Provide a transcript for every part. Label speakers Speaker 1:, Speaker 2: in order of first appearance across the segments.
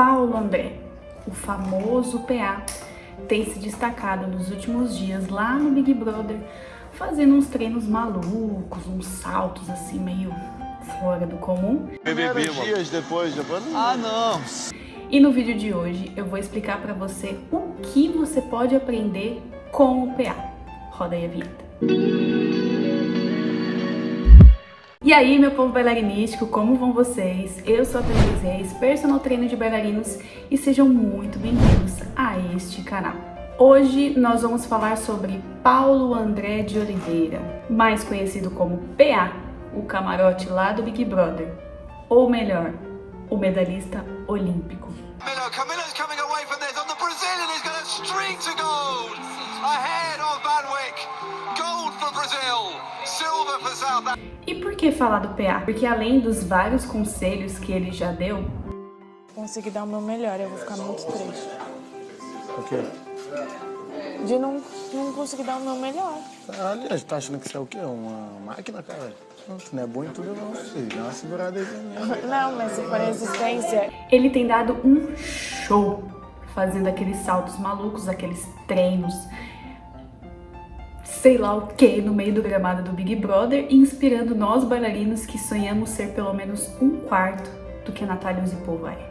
Speaker 1: Paulo André, o famoso PA, tem se destacado nos últimos dias lá no Big Brother, fazendo uns treinos malucos, uns saltos assim meio fora do comum.
Speaker 2: Dias depois, Ah, não!
Speaker 1: E no vídeo de hoje eu vou explicar pra você o que você pode aprender com o PA. Roda aí a vinheta. E aí, meu povo bailarinístico, como vão vocês? Eu sou a Thaís Reis, personal trainer de bailarinos, e sejam muito bem-vindos a este canal. Hoje nós vamos falar sobre Paulo André de Oliveira, mais conhecido como PA, o camarote lá do Big Brother, ou melhor, o medalhista olímpico.
Speaker 2: Camilo's coming away from this on the Brazilian. He's got a streak to gold ahead of Van Wyk. Gold for Brazil, silver for South Africa.
Speaker 1: E por que falar do PA? Porque além dos vários conselhos que ele já deu,
Speaker 3: consegui dar o meu melhor, eu vou ficar muito triste.
Speaker 4: O quê?
Speaker 3: De não conseguir dar o meu melhor.
Speaker 4: Aliás, tá achando que isso é o quê? Uma máquina, cara? Tu não é bom em tudo não, filho. Dá uma segurada aí mesmo.
Speaker 3: Não, mas se for resistência...
Speaker 1: ele tem dado um show fazendo aqueles saltos malucos, aqueles treinos, sei lá o que, no meio do gramado do Big Brother, e inspirando nós bailarinos que sonhamos ser pelo menos um quarto do que a Natália Zipova é.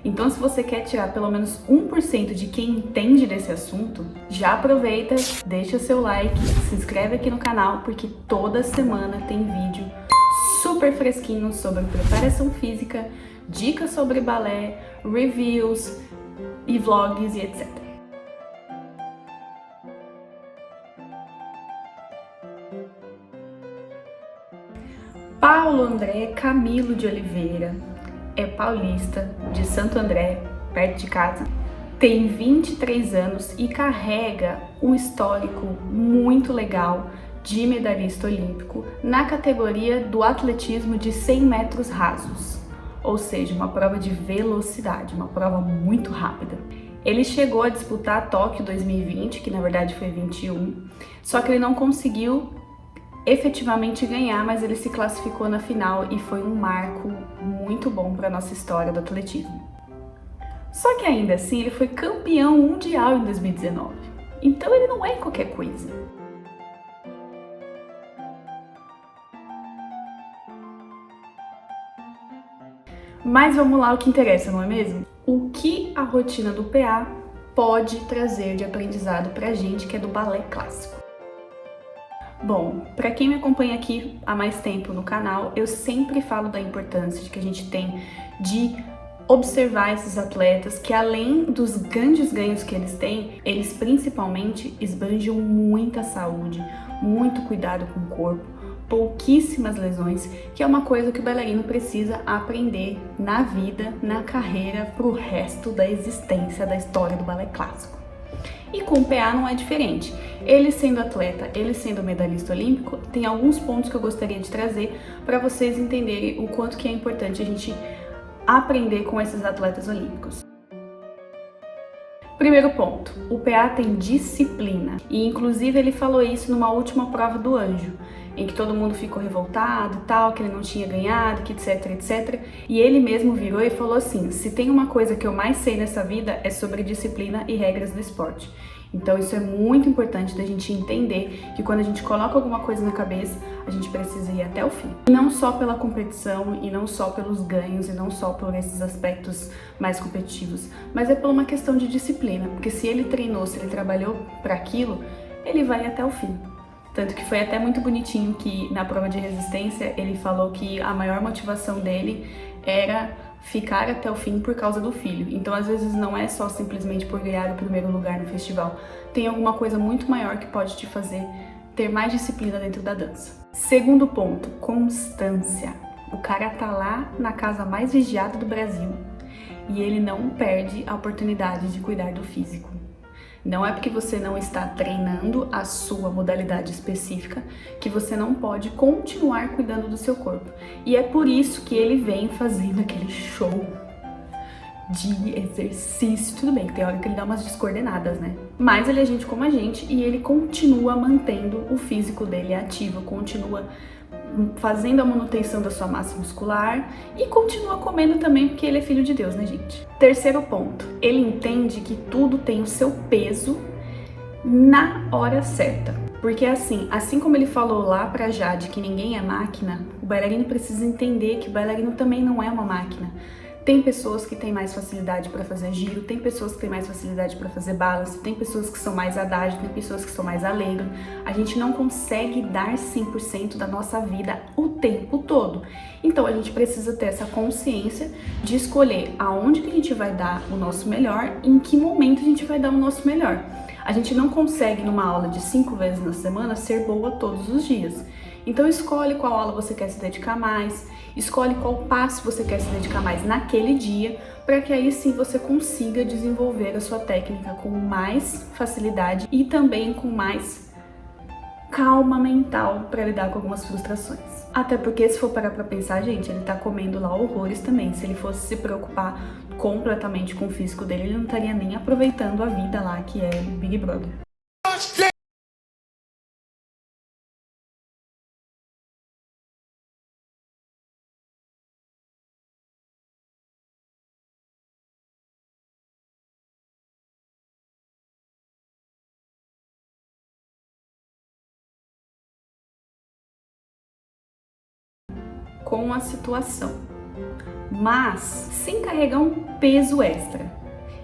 Speaker 1: Então, se você quer tirar pelo menos 1% de quem entende desse assunto, já aproveita, deixa seu like, se inscreve aqui no canal, porque toda semana tem vídeo super fresquinho sobre preparação física, dicas sobre balé, reviews e vlogs e etc. Paulo André Camilo de Oliveira é paulista, de Santo André, perto de casa, tem 23 anos e carrega um histórico muito legal de medalhista olímpico na categoria do atletismo de 100 metros rasos, ou seja, uma prova de velocidade, uma prova muito rápida. Ele chegou a disputar Tóquio 2020, que na verdade foi 21, só que ele não conseguiu efetivamente ganhar, mas ele se classificou na final e foi um marco muito bom para nossa história do atletismo. Só que ainda assim ele foi campeão mundial em 2019, então ele não é qualquer coisa. Mas vamos lá, o que interessa, não é mesmo? O que a rotina do PA pode trazer de aprendizado pra gente que é do balé clássico? Bom, para quem me acompanha aqui há mais tempo no canal, eu sempre falo da importância que a gente tem de observar esses atletas que, além dos grandes ganhos que eles têm, eles principalmente esbanjam muita saúde, muito cuidado com o corpo, pouquíssimas lesões, que é uma coisa que o bailarino precisa aprender na vida, na carreira, pro resto da existência da história do balé clássico. E com o PA não é diferente. Ele sendo atleta, ele sendo medalhista olímpico, tem alguns pontos que eu gostaria de trazer para vocês entenderem o quanto que é importante a gente aprender com esses atletas olímpicos. Primeiro ponto, o PA tem disciplina, e inclusive ele falou isso numa última prova do Anjo, em que todo mundo ficou revoltado e tal, que ele não tinha ganhado, que etc, etc. E ele mesmo virou e falou assim: se tem uma coisa que eu mais sei nessa vida é sobre disciplina e regras do esporte. Então isso é muito importante da gente entender que quando a gente coloca alguma coisa na cabeça, a gente precisa ir até o fim. E não só pela competição, e não só pelos ganhos, e não só por esses aspectos mais competitivos, mas é por uma questão de disciplina, porque se ele treinou, se ele trabalhou para aquilo, ele vai até o fim. Tanto que foi até muito bonitinho que na prova de resistência ele falou que a maior motivação dele era ficar até o fim por causa do filho. Então às vezes não é só simplesmente por ganhar o primeiro lugar no festival. Tem alguma coisa muito maior que pode te fazer ter mais disciplina dentro da dança. Segundo ponto, constância. O cara tá lá na casa mais vigiada do Brasil e ele não perde a oportunidade de cuidar do físico. Não é porque você não está treinando a sua modalidade específica que você não pode continuar cuidando do seu corpo. E é por isso que ele vem fazendo aquele show de exercício. Tudo bem, tem hora que ele dá umas descoordenadas, né? Mas ele é gente como a gente e ele continua mantendo o físico dele ativo, continua fazendo a manutenção da sua massa muscular e continua comendo também porque ele é filho de Deus, né, gente? Terceiro ponto, ele entende que tudo tem o seu peso na hora certa. Porque assim como ele falou lá pra Jade que ninguém é máquina, o bailarino precisa entender que o bailarino também não é uma máquina. Tem pessoas que têm mais facilidade para fazer giro, tem pessoas que têm mais facilidade para fazer balance, tem pessoas que são mais adágio, tem pessoas que são mais alegre. A gente não consegue dar 100% da nossa vida o tempo todo. Então a gente precisa ter essa consciência de escolher aonde que a gente vai dar o nosso melhor, em que momento a gente vai dar o nosso melhor. A gente não consegue, numa aula de 5 vezes na semana, ser boa todos os dias. Então escolhe qual aula você quer se dedicar mais, escolhe qual passo você quer se dedicar mais naquele dia, para que aí sim você consiga desenvolver a sua técnica com mais facilidade e também com mais calma mental para lidar com algumas frustrações. Até porque, se for parar pra pensar, gente, ele tá comendo lá horrores também. Se ele fosse se preocupar completamente com o físico dele, ele não estaria nem aproveitando a vida lá, que é o Big Brother. Com a situação, mas sem carregar um peso extra.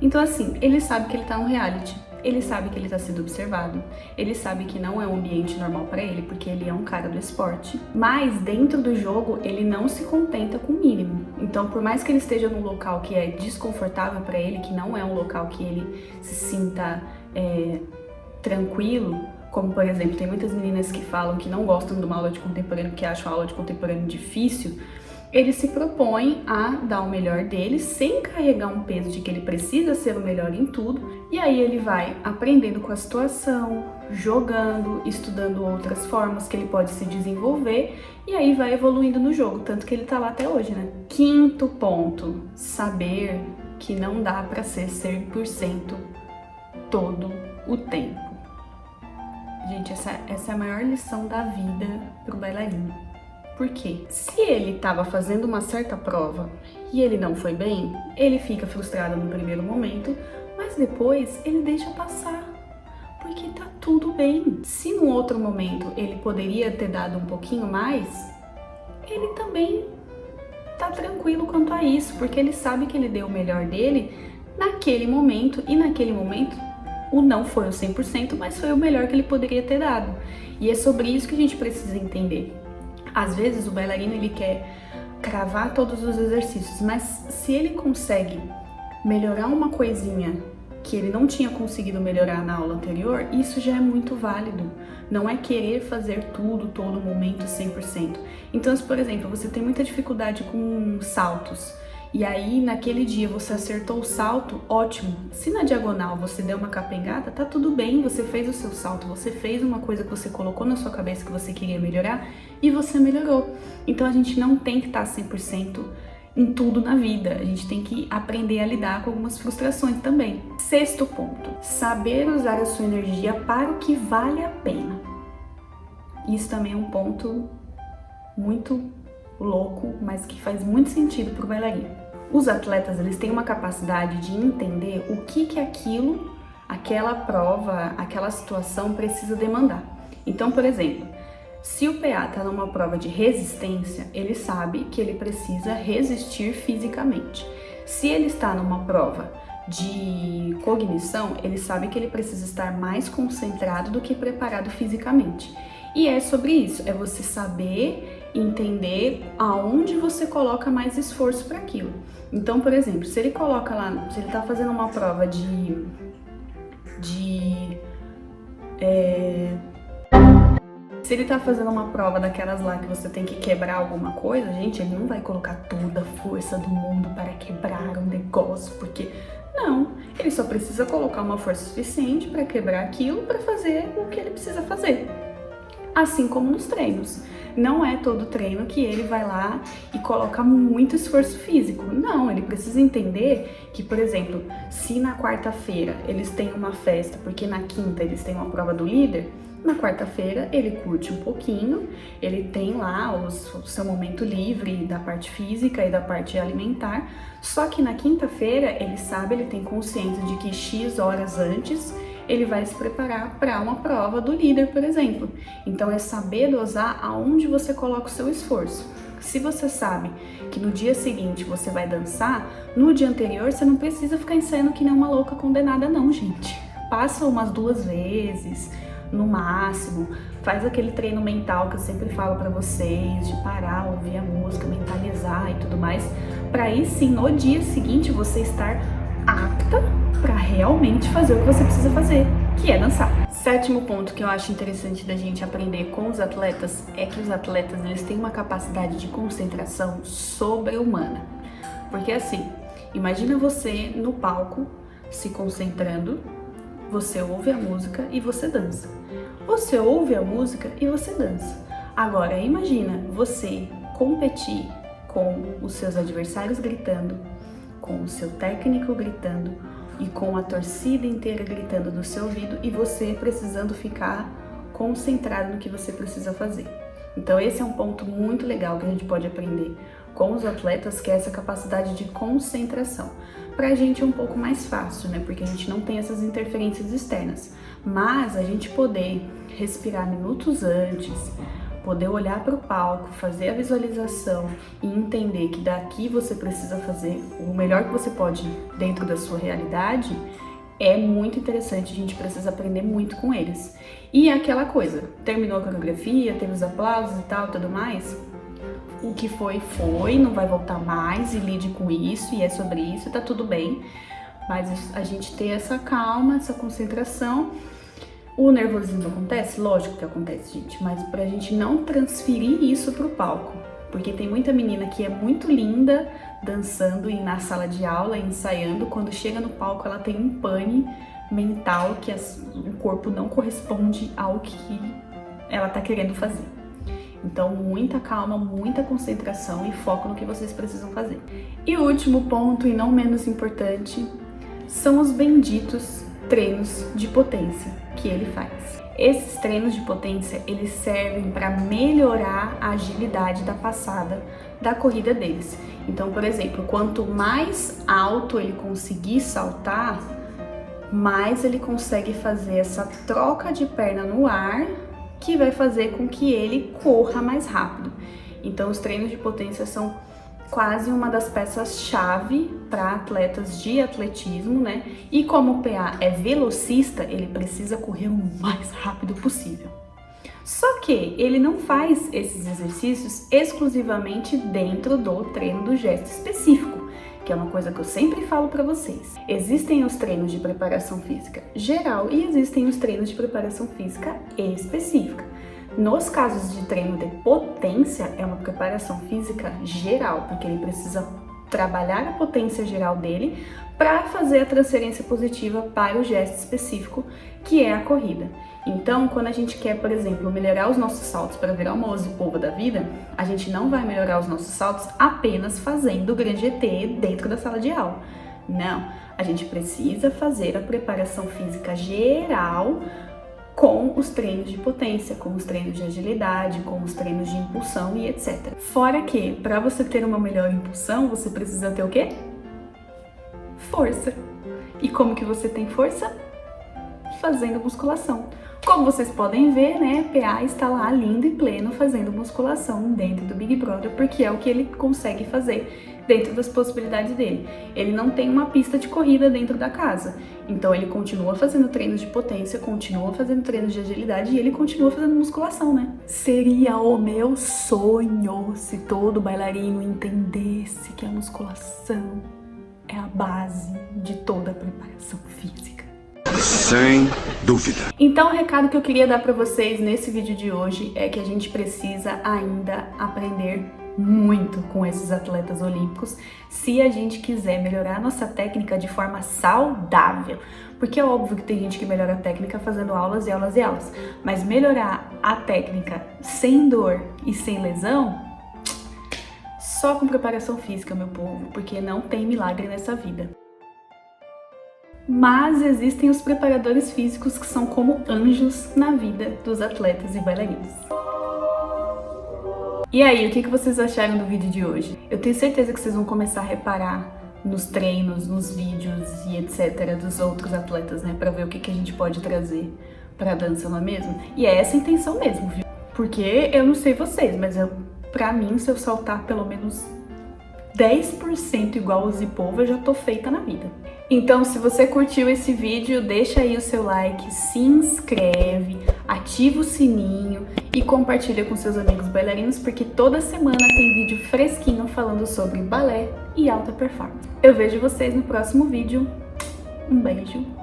Speaker 1: Então assim, ele sabe que ele tá no reality, ele sabe que ele tá sendo observado, ele sabe que não é um ambiente normal para ele, porque ele é um cara do esporte, mas dentro do jogo ele não se contenta com o mínimo. Então por mais que ele esteja num local que é desconfortável para ele, que não é um local que ele se sinta tranquilo, como por exemplo, tem muitas meninas que falam que não gostam de uma aula de contemporâneo, que acham a aula de contemporâneo difícil, ele se propõe a dar o melhor dele, sem carregar um peso de que ele precisa ser o melhor em tudo, e aí ele vai aprendendo com a situação, jogando, estudando outras formas que ele pode se desenvolver, e aí vai evoluindo no jogo, tanto que ele tá lá até hoje, né? Quinto ponto, saber que não dá pra ser 100% todo o tempo. Gente, essa é a maior lição da vida pro bailarino. Por quê? Se ele estava fazendo uma certa prova e ele não foi bem, ele fica frustrado no primeiro momento, mas depois ele deixa passar, porque tá tudo bem. Se num outro momento ele poderia ter dado um pouquinho mais, ele também tá tranquilo quanto a isso, porque ele sabe que ele deu o melhor dele naquele momento, e naquele momento o não foi o 100%, mas foi o melhor que ele poderia ter dado. E é sobre isso que a gente precisa entender. Às vezes o bailarino ele quer cravar todos os exercícios, mas se ele consegue melhorar uma coisinha que ele não tinha conseguido melhorar na aula anterior, isso já é muito válido. Não é querer fazer tudo, todo momento, 100%. Então, se por exemplo, você tem muita dificuldade com saltos, e aí naquele dia você acertou o salto, ótimo. Se na diagonal você deu uma capengada, tá tudo bem, você fez o seu salto, você fez uma coisa que você colocou na sua cabeça que você queria melhorar e você melhorou. Então a gente não tem que estar 100% em tudo na vida, a gente tem que aprender a lidar com algumas frustrações também. Sexto ponto, saber usar a sua energia para o que vale a pena. Isso também é um ponto muito louco, mas que faz muito sentido pro bailarino. Os atletas, eles têm uma capacidade de entender o que aquilo, aquela prova, aquela situação precisa demandar. Então, por exemplo, se o PA está numa prova de resistência, ele sabe que ele precisa resistir fisicamente. Se ele está numa prova de cognição, ele sabe que ele precisa estar mais concentrado do que preparado fisicamente. E é sobre isso, é você saber entender aonde você coloca mais esforço para aquilo. Então, por exemplo, se ele coloca lá, se ele tá fazendo uma prova se ele tá fazendo uma prova daquelas lá que você tem que quebrar alguma coisa, gente, ele não vai colocar toda a força do mundo para quebrar um negócio, porque não, ele só precisa colocar uma força suficiente para quebrar aquilo, para fazer o que ele precisa fazer. Assim como nos treinos. Não é todo treino que ele vai lá e coloca muito esforço físico. Não, ele precisa entender que, por exemplo, se na quarta-feira eles têm uma festa, porque na quinta eles têm uma prova do líder, Na quarta-feira ele curte um pouquinho, ele tem lá o seu momento livre da parte física e da parte alimentar, só que na quinta-feira ele sabe, ele tem consciência de que X horas antes ele vai se preparar para uma prova do líder, por exemplo. Então é saber dosar aonde você coloca o seu esforço. Se você sabe que no dia seguinte você vai dançar, no dia anterior você não precisa ficar ensaiando que nem uma louca condenada não, gente. Passa umas 2 vezes, no máximo, faz aquele treino mental que eu sempre falo pra vocês, de parar, ouvir a música, mentalizar e tudo mais, pra aí sim, no dia seguinte, você estar apta pra realmente fazer o que você precisa fazer, que é dançar. 7º ponto que eu acho interessante da gente aprender com os atletas é que os atletas, eles têm uma capacidade de concentração sobre-humana. Porque assim, imagina você no palco, se concentrando, você ouve a música e você dança. Você ouve a música e você dança. Agora, imagina você competir com os seus adversários gritando, com o seu técnico gritando e com a torcida inteira gritando no seu ouvido e você precisando ficar concentrado no que você precisa fazer. Então esse é um ponto muito legal que a gente pode aprender com os atletas, que é essa capacidade de concentração. Pra gente é um pouco mais fácil, né? Porque a gente não tem essas interferências externas. Mas a gente poder respirar minutos antes, poder olhar para o palco, fazer a visualização e entender que daqui você precisa fazer o melhor que você pode dentro da sua realidade, é muito interessante, a gente precisa aprender muito com eles. E aquela coisa, terminou a coreografia, teve os aplausos e tal, tudo mais, o que foi, não vai voltar mais e lide com isso, e é sobre isso, tá tudo bem. Mas a gente ter essa calma, essa concentração. O nervosismo acontece? Lógico que acontece, gente, mas pra gente não transferir isso pro palco. Porque tem muita menina que é muito linda dançando e na sala de aula, ensaiando, quando chega no palco ela tem um pane mental que o corpo não corresponde ao que ela tá querendo fazer. Então, muita calma, muita concentração e foco no que vocês precisam fazer. E o último ponto, e não menos importante, são os benditos treinos de potência que ele faz. Esses treinos de potência, eles servem para melhorar a agilidade da passada da corrida deles. Então, por exemplo, quanto mais alto ele conseguir saltar, mais ele consegue fazer essa troca de perna no ar, que vai fazer com que ele corra mais rápido. Então, os treinos de potência são quase uma das peças-chave para atletas de atletismo, né? E como o PA é velocista, ele precisa correr o mais rápido possível. Só que ele não faz esses exercícios exclusivamente dentro do treino do gesto específico, que é uma coisa que eu sempre falo para vocês. Existem os treinos de preparação física geral e existem os treinos de preparação física específica. Nos casos de treino de potência, é uma preparação física geral, porque ele precisa trabalhar a potência geral dele para fazer a transferência positiva para o gesto específico, que é a corrida. Então, quando a gente quer, por exemplo, melhorar os nossos saltos para virar o Mose Povo da vida, a gente não vai melhorar os nossos saltos apenas fazendo o grande ET dentro da sala de aula. Não, a gente precisa fazer a preparação física geral com os treinos de potência, com os treinos de agilidade, com os treinos de impulsão e etc. Fora que, para você ter uma melhor impulsão, você precisa ter o quê? Força. E como que você tem força? Fazendo musculação. Como vocês podem ver, né, PA está lá lindo e pleno fazendo musculação dentro do Big Brother, porque é o que ele consegue fazer dentro das possibilidades dele. Ele não tem uma pista de corrida dentro da casa, então ele continua fazendo treinos de potência, continua fazendo treinos de agilidade e ele continua fazendo musculação, né? Seria o meu sonho se todo bailarino entendesse que a musculação é a base de toda a preparação física.
Speaker 5: Sem dúvida.
Speaker 1: Então o recado que eu queria dar para vocês nesse vídeo de hoje é que a gente precisa ainda aprender muito com esses atletas olímpicos se a gente quiser melhorar a nossa técnica de forma saudável. Porque é óbvio que tem gente que melhora a técnica fazendo aulas e aulas e aulas, mas melhorar a técnica sem dor e sem lesão, só com preparação física, meu povo, porque não tem milagre nessa vida. Mas existem os preparadores físicos que são como anjos na vida dos atletas e bailarinos. E aí, o que vocês acharam do vídeo de hoje? Eu tenho certeza que vocês vão começar a reparar nos treinos, nos vídeos e etc. dos outros atletas, né? Pra ver o que a gente pode trazer pra dança, não é mesmo? E é essa a intenção mesmo, viu? Porque eu não sei vocês, mas pra mim, se eu saltar pelo menos 10% igual o Zipova, eu já tô feita na vida. Então, se você curtiu esse vídeo, deixa aí o seu like, se inscreve, ativa o sininho e compartilha com seus amigos bailarinos, porque toda semana tem vídeo fresquinho falando sobre balé e alta performance. Eu vejo vocês no próximo vídeo. Um beijo.